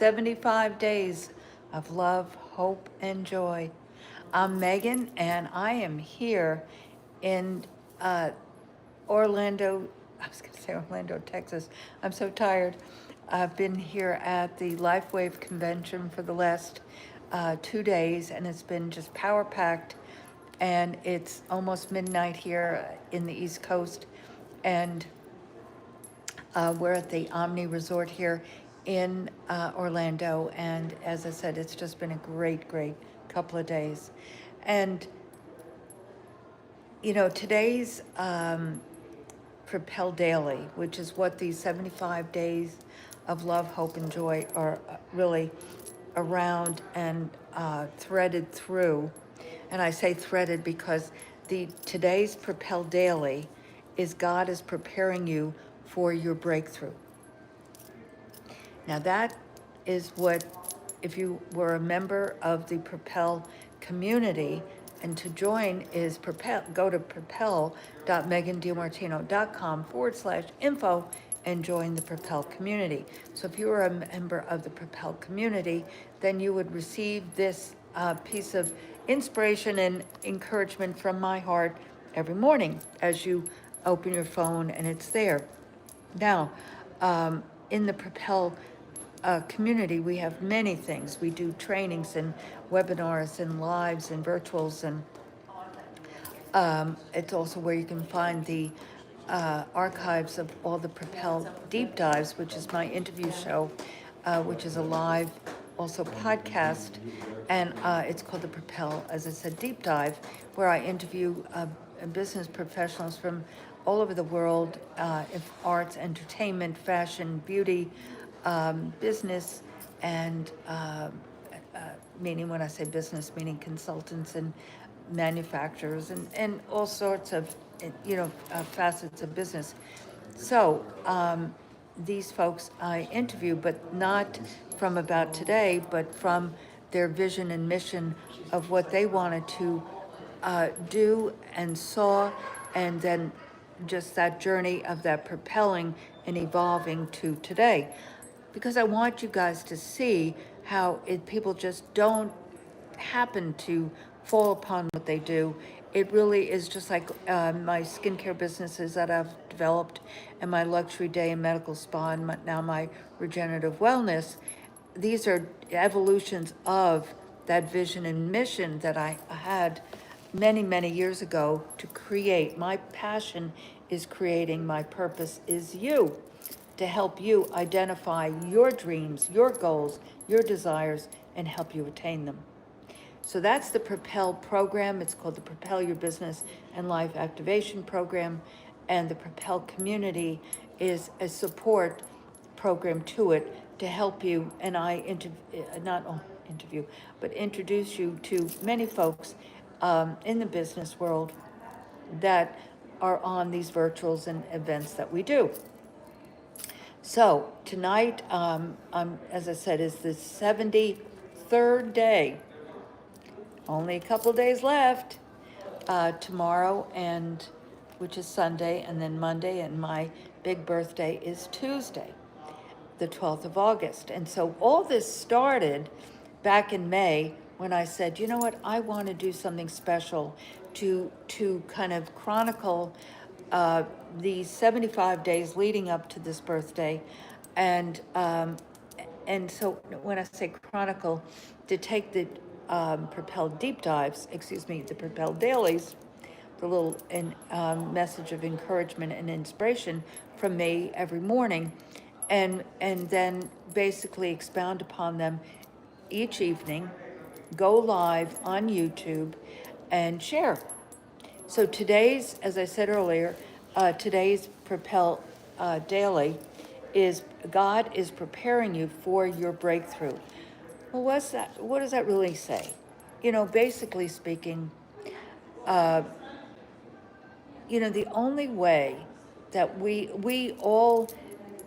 75 days of love, hope, and joy. I'm Megan, and I am here in uh, Orlando. I was going to say Orlando, Texas. I'm so tired. I've been here at the LifeWave convention for the last 2 days, and it's been just power packed. And it's almost midnight here in the East Coast, and we're at the Omni Resort here in Orlando, and as I said, it's just been a great couple of days. And, today's Propel Daily, which is what these 75 days of love, hope, and joy are really around and threaded through. And I say threaded because today's Propel Daily is God is preparing you for your breakthrough. Now that is what, if you were a member of the Propel community, and to join is Propel, go to propel.megandimartino.com/info and join the Propel community. So if you are a member of the Propel community, then you would receive this piece of inspiration and encouragement from my heart every morning as you open your phone and it's there. Now, in the Propel community, we have many things. We do trainings and webinars and lives and virtuals, and it's also where you can find the archives of all the Propel deep dives, which is my interview show, which is a live also podcast, and it's called the Propel, as I said, deep dive, where I interview business professionals from all over the world, if arts, entertainment, fashion, beauty, business, and meaning, when I say business, meaning consultants and manufacturers and all sorts of, facets of business. So these folks I interview, but not from about today, but from their vision and mission of what they wanted to do and saw, and then just that journey of that propelling and evolving to today. Because I want you guys to see how people just don't happen to fall upon what they do. It really is just like my skincare businesses that I've developed, and my luxury day and medical spa, and now my regenerative wellness. These are evolutions of that vision and mission that I had many years ago to create. My passion is creating, my purpose is you, to help you identify your dreams, your goals, your desires, and help you attain them. So that's the Propel program. It's called the Propel Your Business and Life Activation Program. And the Propel community is a support program to it to help you. And I introduce you to many folks in the business world that are on these virtuals and events that we do. So tonight, as I said, is the 73rd day. Only a couple days left. Tomorrow, and which is Sunday, and then Monday, and my big birthday is Tuesday, the 12th of August. And so all this started back in May when I said, you know what, I want to do something special to kind of chronicle the 75 days leading up to this birthday. And so when I say chronicle, to take the Propel deep dives, the Propel dailies, the little message of encouragement and inspiration from me every morning, and then basically expound upon them each evening, go live on YouTube, and share. So today's, as I said earlier, today's Propel Daily is God is preparing you for your breakthrough. Well, what's that? What does that really say? Basically speaking, the only way that we all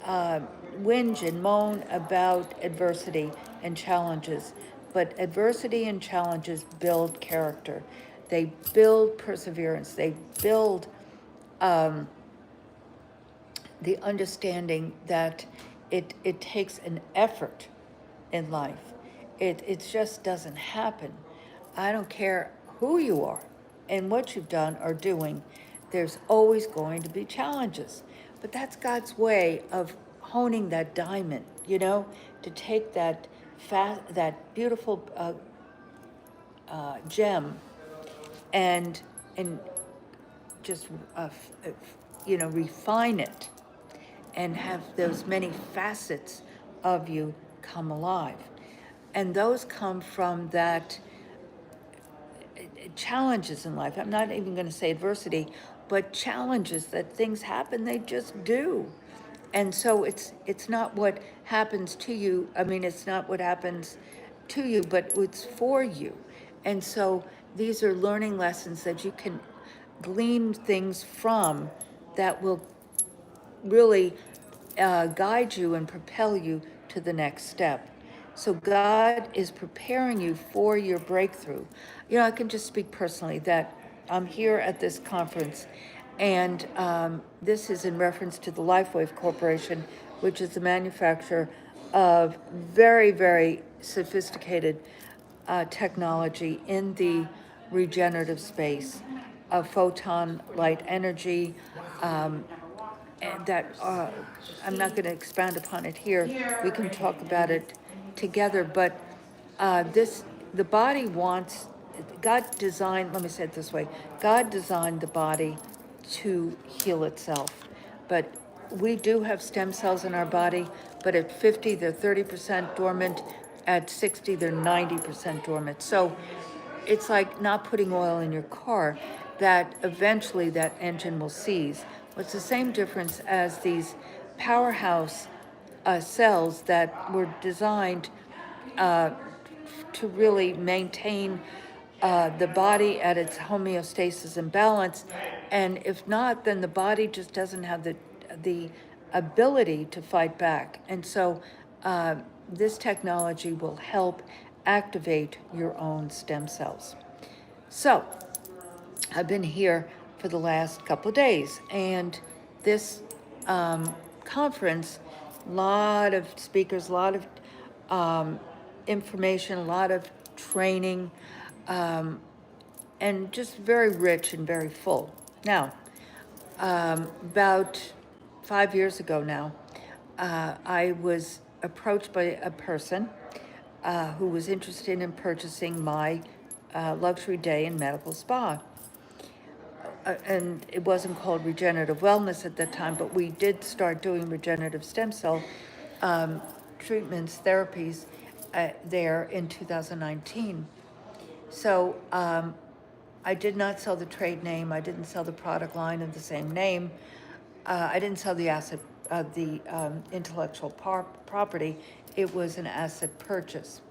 whinge and moan about adversity and challenges, but adversity and challenges build character. They build perseverance. They build the understanding that it takes an effort in life. It just doesn't happen. I don't care who you are and what you've done or doing, there's always going to be challenges. But that's God's way of honing that diamond, to take that beautiful gem and just refine it and have those many facets of you come alive. And those come from that challenges in life. I'm not even going to say adversity, but challenges that things happen, they just do. And so it's not what happens to you. I mean, it's not what happens to you, but it's for you. And so these are learning lessons that you can glean things from that will really guide you and propel you to the next step. So God is preparing you for your breakthrough. I can just speak personally that I'm here at this conference, and this is in reference to the LifeWave Corporation, which is the manufacturer of very, very sophisticated technology in the regenerative space of photon light energy, and that I'm not going to expound upon it here. We can talk about it together, but the body wants, God designed, let me say it this way, God designed the body to heal itself. But we do have stem cells in our body, but at 50, they're 30% dormant. At 60, they're 90% dormant. So it's like not putting oil in your car, that eventually that engine will seize. It's the same difference as these powerhouse cells that were designed to really maintain the body at its homeostasis and balance. And if not, then the body just doesn't have the ability to fight back. And so this technology will help activate your own stem cells. So I've been here for the last couple of days, and this conference, a lot of speakers, a lot of information, a lot of training, and just very rich and very full. Now, about 5 years ago now, I was approached by a person who was interested in purchasing my luxury day and medical spa. And it wasn't called regenerative wellness at that time, but we did start doing regenerative stem cell treatments, therapies there in 2019. So I did not sell the trade name. I didn't sell the product line of the same name. I didn't sell the asset, the intellectual property. It was an asset purchase.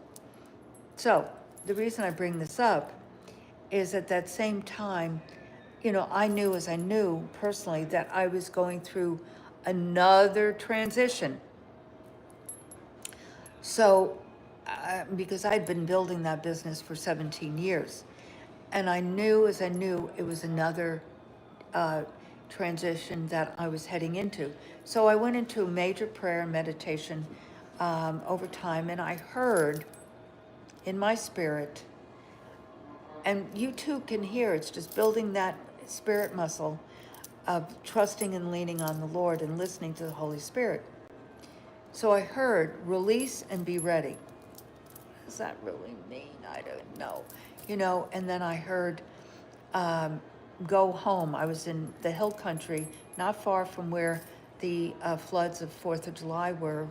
So the reason I bring this up is at that same time, I knew as I knew personally that I was going through another transition. So, because I'd been building that business for 17 years, and I knew as I knew it was another transition that I was heading into. So I went into a major prayer and meditation over time, and I heard in my spirit, and you too can hear, it's just building that spirit muscle of trusting and leaning on the Lord and listening to the Holy Spirit. So I heard, release and be ready. What does that really mean? I don't know. And then I heard, go home. I was in the hill country, not far from where the floods of 4th of July were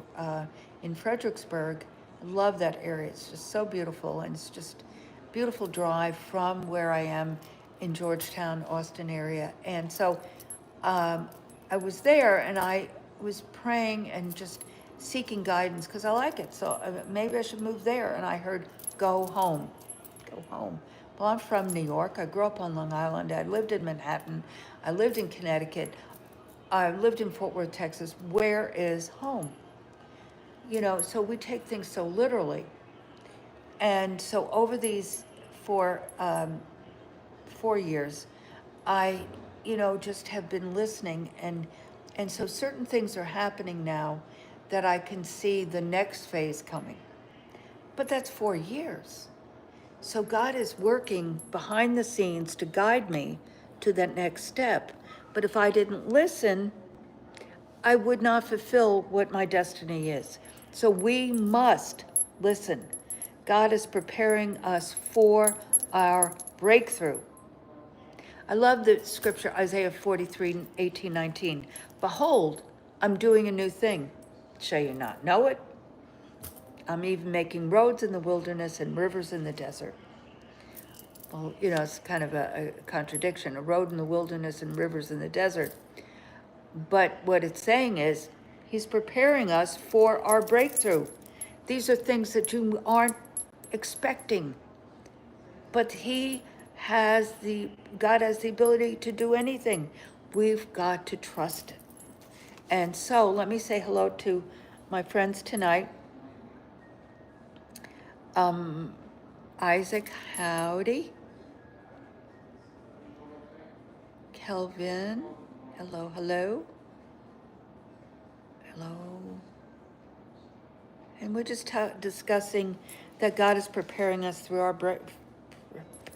in Fredericksburg. I love that area. It's just so beautiful, and it's just beautiful drive from where I am in Georgetown, Austin area. And so I was there, and I was praying and just seeking guidance because I like it. So maybe I should move there. And I heard, go home, go home. Well, I'm from New York. I grew up on Long Island. I lived in Manhattan. I lived in Connecticut. I lived in Fort Worth, Texas. Where is home? So we take things so literally. And so over these 4 years, I, just have been listening, and so certain things are happening now that I can see the next phase coming. but that's 4 years. So God is working behind the scenes to guide me to that next step. But if I didn't listen, I would not fulfill what my destiny is. So we must listen. God is preparing us for our breakthrough. I love the scripture, Isaiah 43, 18, 19. Behold, I'm doing a new thing. Shall you not know it? I'm even making roads in the wilderness and rivers in the desert. Well, it's kind of a contradiction, a road in the wilderness and rivers in the desert. But what it's saying is, he's preparing us for our breakthrough. These are things that you aren't expecting. But God has the ability to do anything. We've got to trust it. And so let me say hello to my friends tonight. Isaac, howdy. Kelvin, hello, hello. Hello. And we're just discussing that God is preparing us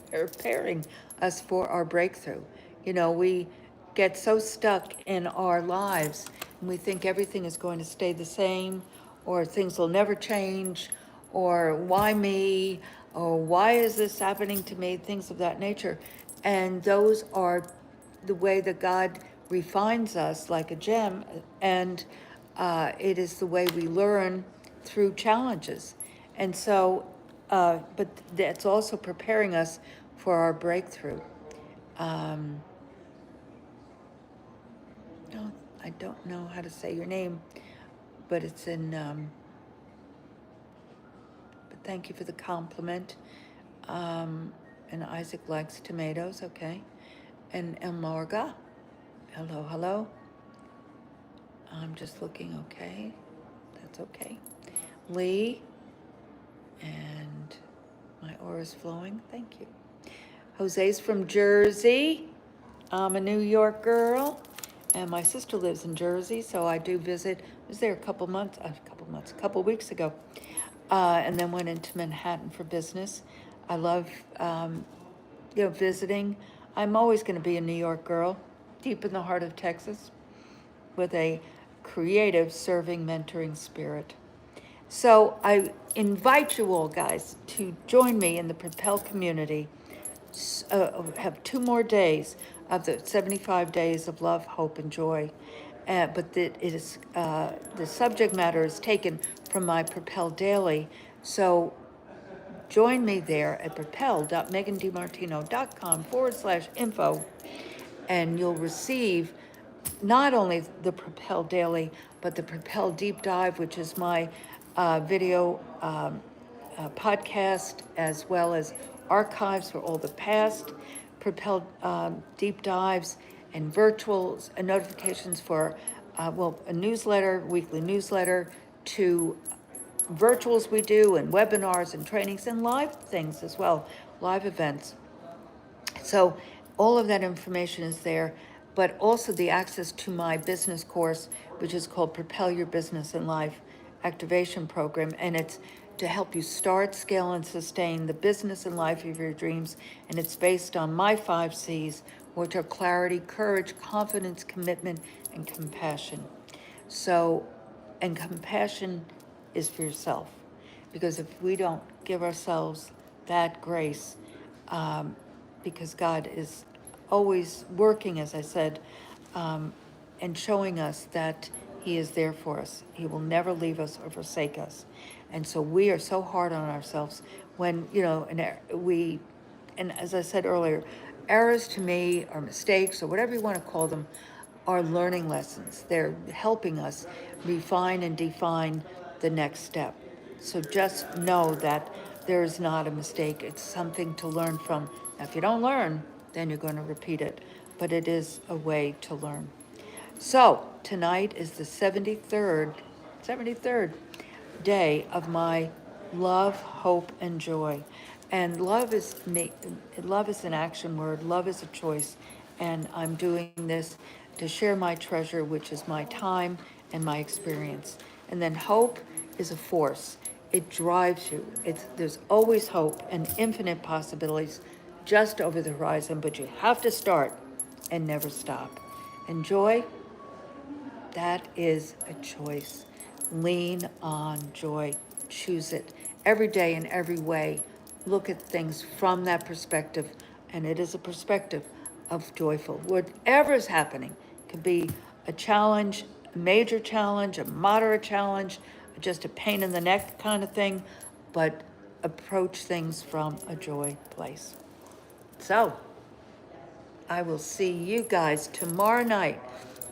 preparing us for our breakthrough. We get so stuck in our lives and we think everything is going to stay the same, or things will never change, or why me, or why is this happening to me, things of that nature. And those are the way that God refines us like a gem, and it is the way we learn through challenges. And so, but that's also preparing us for our breakthrough. No, I don't know how to say your name, but it's in, but thank you for the compliment. And Isaac likes tomatoes, okay. And Elmorga, hello, hello. I'm just looking, okay. That's okay. Lee, and my aura's flowing, thank you. Jose's from Jersey. I'm a New York girl, and my sister lives in Jersey, so I do visit. I was there a couple weeks ago, and then went into Manhattan for business. I love, visiting. I'm always going to be a New York girl, deep in the heart of Texas, with a creative, serving, mentoring spirit. So I invite you all, guys, to join me in the Propel community. Have 2 more days of the 75 days of love, hope, and joy. But the subject matter is taken from my Propel Daily. So join me there at propel.megandimartino.com/info, and you'll receive not only the Propel Daily, but the Propel Deep Dive, which is my video podcast, as well as archives for all the past Propel Deep Dives, and virtuals and notifications for, a newsletter, weekly newsletter, to virtuals we do, and webinars and trainings and live things as well, live events. So all of that information is there, but also the access to my business course, which is called Propel Your Business and Life Activation Program. And it's to help you start, scale, and sustain the business and life of your dreams. And it's based on my 5 C's, which are clarity, courage, confidence, commitment, and compassion. So, and compassion is for yourself. Because if we don't give ourselves that grace, because God is always working, as I said, and showing us that He is there for us. He will never leave us or forsake us. And so we are so hard on ourselves when, and as I said earlier, errors to me, or mistakes, or whatever you want to call them, are learning lessons. They're helping us refine and define the next step. So just know that there's not a mistake. It's something to learn from. Now, if you don't learn, then you're going to repeat it. But it is a way to learn. So tonight is the 73rd day of my love, hope, and joy. And love is an action word. Love is a choice. And I'm doing this to share my treasure, which is my time and my experience. And then hope is a force. it drives you. There's always hope and infinite possibilities just over the horizon, but you have to start and never stop. And joy, that is a choice. Lean on joy. Choose it every day in every way. Look at things from that perspective, and it is a perspective of joyful. Whatever is happening, could be a challenge, a major challenge, a moderate challenge, just a pain in the neck kind of thing, but approach things from a joy place. So, I will see you guys tomorrow night.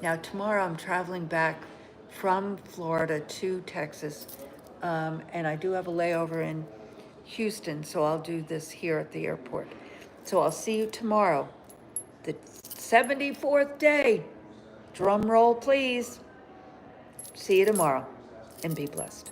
Now, tomorrow I'm traveling back from Florida to Texas, and I do have a layover in Houston, so I'll do this here at the airport. So I'll see you tomorrow, the 74th day. Drum roll, please. See you tomorrow, and be blessed.